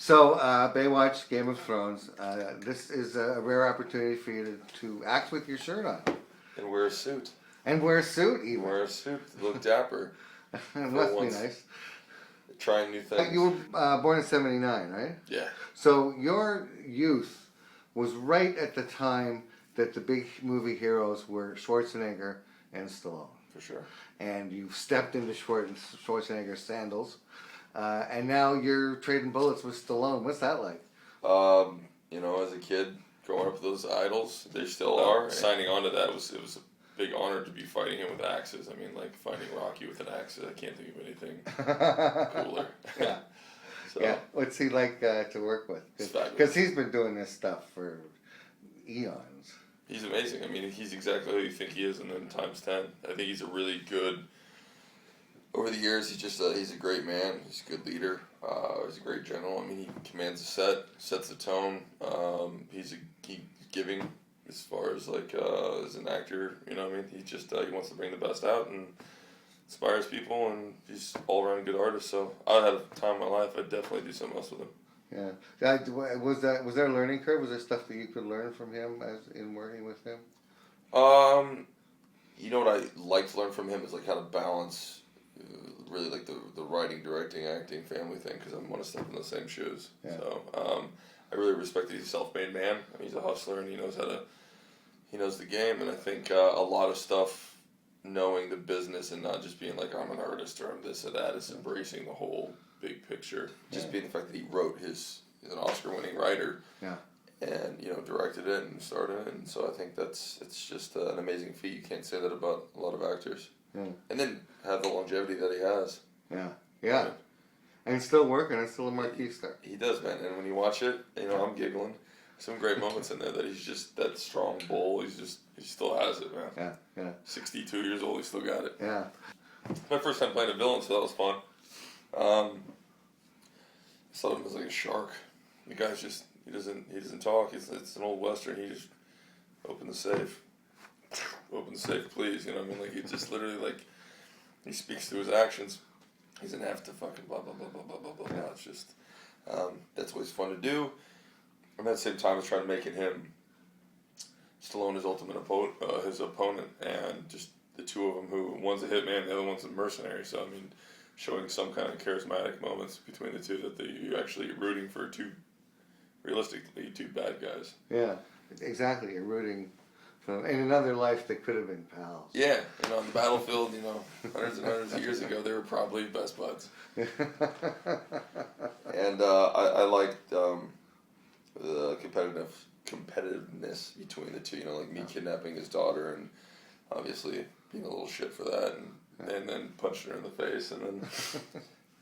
So, Baywatch, Game of Thrones. This is a rare opportunity for you to act with your shirt on. And wear a suit. And wear a suit, even. Wear a suit. Look dapper. It must be nice. Trying new things. You were born in 79, right? Yeah. So, your youth was right at the time that the big movie heroes were Schwarzenegger and Stallone. For sure. And you've stepped into Schwarzenegger's sandals. And now you're trading bullets with Stallone. What's that like? As a kid, growing up with those idols, they still are. Signing on to that it was a big honor to be fighting him with axes. I mean, like fighting Rocky with an axe. I can't think of anything cooler. Yeah. Yeah. What's he like to work with? Because he's been doing this stuff for eons. He's amazing. I mean, he's exactly who you think he is, and then times 10. I think he's a really good. Over the years, he's a great man. He's a good leader. He's a great general. I mean, he commands the set, sets the tone. He's giving as far as as an actor. You know what I mean? He wants to bring the best out and inspires people, and he's all around a good artist. So I had a time in my life I'd definitely do something else with him. Yeah. Was there a learning curve? Was there stuff that you could learn from him in working with him? You know what I like to learn from him is how to balance. Really the writing, directing, acting, family thing, because I want to step in the same shoes. Yeah. So I really respect that he's a self-made man. I mean, he's a hustler and he knows the game. And I think a lot of stuff, knowing the business and not just being like I'm an artist or I'm this or that, is embracing the whole big picture. Just being the fact that he wrote he's an Oscar-winning writer. Yeah. And directed it and started it, and so I think it's just an amazing feat. You can't say that about a lot of actors. Yeah. And then have the longevity that he has. Yeah. And he's still working. It's still a marquee star. He does, man. And when you watch it, I'm giggling. Some great moments in there that he's just that strong bull. He still has it, man. Yeah. 62 years old, he still got it. Yeah. It's my first time playing a villain, so that was fun. I saw him as like a shark. The guy's just he doesn't talk. It's an old western. He just open the safe. Open the safe, please. You know what I mean? He just literally he speaks through his actions. He doesn't have to fucking blah blah blah blah blah blah blah. It's just that's always fun to do. And at the same time, I was trying to make him Stallone his ultimate opponent, and just the two of them who one's a hitman, the other one's a mercenary. So I mean, showing some kind of charismatic moments between the two that you're actually rooting for realistically two bad guys. Yeah, exactly. You're rooting. So in another life, they could have been pals. Yeah, on the battlefield, hundreds and hundreds of years ago, they were probably best buds. And I liked the competitiveness between the two. Me kidnapping his daughter and obviously being a little shit for that, and then punching her in the face, and then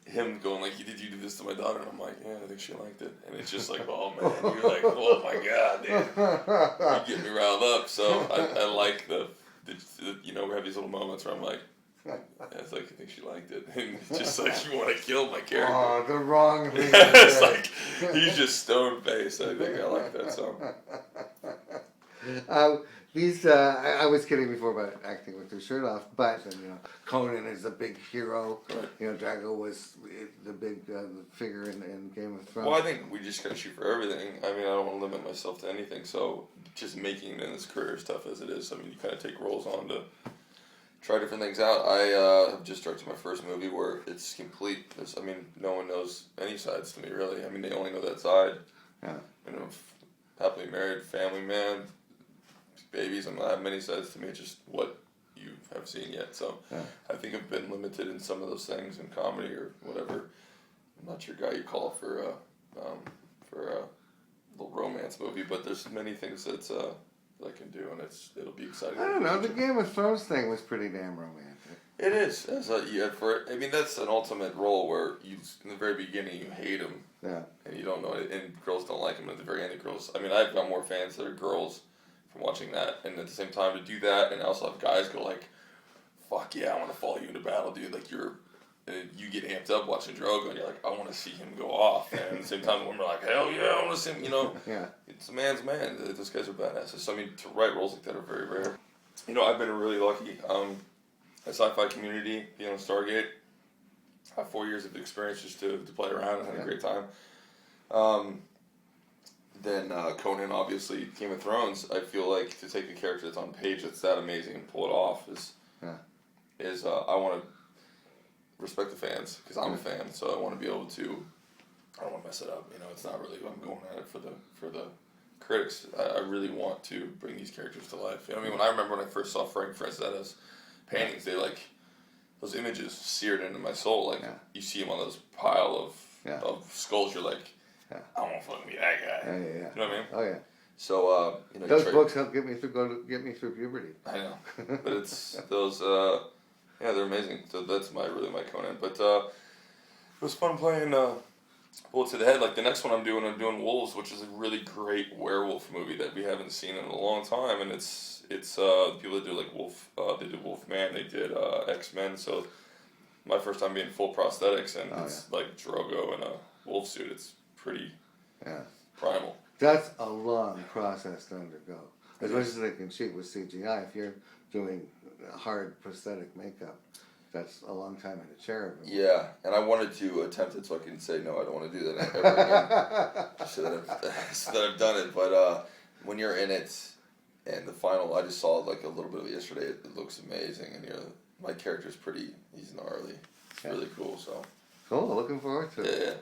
him going did you do this to my daughter? And I'm like, yeah, I think she liked it. And it's just oh man, you're like, oh my god, dude, you get me riled up. So I like the we have these little moments where I'm like, it's I think she liked it. And it's just you want to kill my character. Oh, the wrong thing. It's he's just stone faced. I think I like that song. I was kidding before about acting with your shirt off, but Conan is a big hero. Right. Drago was the big figure in Game of Thrones. Well, I think we just gotta shoot for everything. I mean, I don't want to limit myself to anything. So just making it in this career as tough as it is. I mean, you kind of take roles on to try different things out. I have just directed my first movie where it's complete. No one knows any sides to me really. I mean, they only know that side. Yeah. Happily married, family man. Babies, I don't have many sides to me, just what you have seen yet. So I think I've been limited in some of those things in comedy or whatever. I'm not your guy you call for a little romance movie, but there's many things that I can do, and it'll be exciting. I don't know. The Game of Thrones thing was pretty damn romantic. It is. That's an ultimate role where in the very beginning you hate him. Yeah. And you don't know it, and girls don't like him. At the very end, the girls. I mean, I've got more fans that are girls from watching that, and at the same time to do that, and also have guys go fuck yeah, I want to follow you into battle, dude. You get amped up watching Drogo, and you're like, I want to see him go off. And at the same time, the women are like, hell yeah, I want to see him. Yeah. It's a man's man. Those guys are badasses. So I mean, to write roles like that are very rare. I've been really lucky. The sci-fi community, Stargate. I have 4 years of experience just to play around and had a great time. Then Conan, obviously, Game of Thrones. I feel like to take a character that's on page that's that amazing and pull it off is I want to respect the fans because I'm a fan, so I want to be able to. I don't want to mess it up. It's not really. I'm going at it for the critics. I really want to bring these characters to life. I mean, I remember when I first saw Frank Francetta's paintings, they those images seared into my soul. Like you see him on those pile of skulls, you're like. I don't want to fucking be that guy. Yeah. You know what I mean? Oh yeah. So those books help get me through puberty. I know, but it's those. They're amazing. So that's really my Conan. But it was fun playing Bullet to the Head. Like the next one I'm doing Wolves, which is a really great werewolf movie that we haven't seen in a long time, and it's people that do like Wolf. They did Wolfman. They did X-Men. So my first time being full prosthetics, and it's like Drogo in a wolf suit. It's pretty primal. That's a long process to undergo. As much as they can shoot with CGI, if you're doing hard prosthetic makeup, that's a long time in a chair. Yeah, and I wanted to attempt it so I can say, no, I don't want to do that ever again. so that I've done it. But when you're in it, and the final, I just saw like a little bit of it yesterday. It looks amazing, and my character's he's gnarly. It's really cool, so. Cool, looking forward to it. Yeah.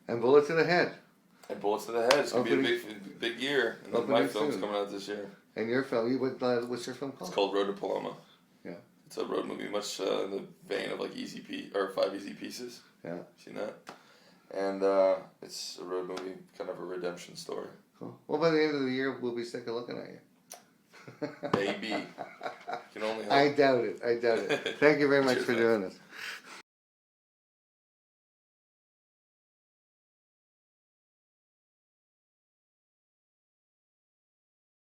And Bullet to the Head. And Bullets to the Head. It's going to be a big year. And then my film's coming out this year. And your film, what's your film called? It's called Road to Paloma. Yeah. It's a road movie, much in the vein of like Five Easy Pieces. Yeah. Seen that? And it's a road movie, kind of a redemption story. Cool. Well, by the end of the year, we'll be sick of looking at you. Maybe. Can only hope. I doubt it. Thank you very much for doing this.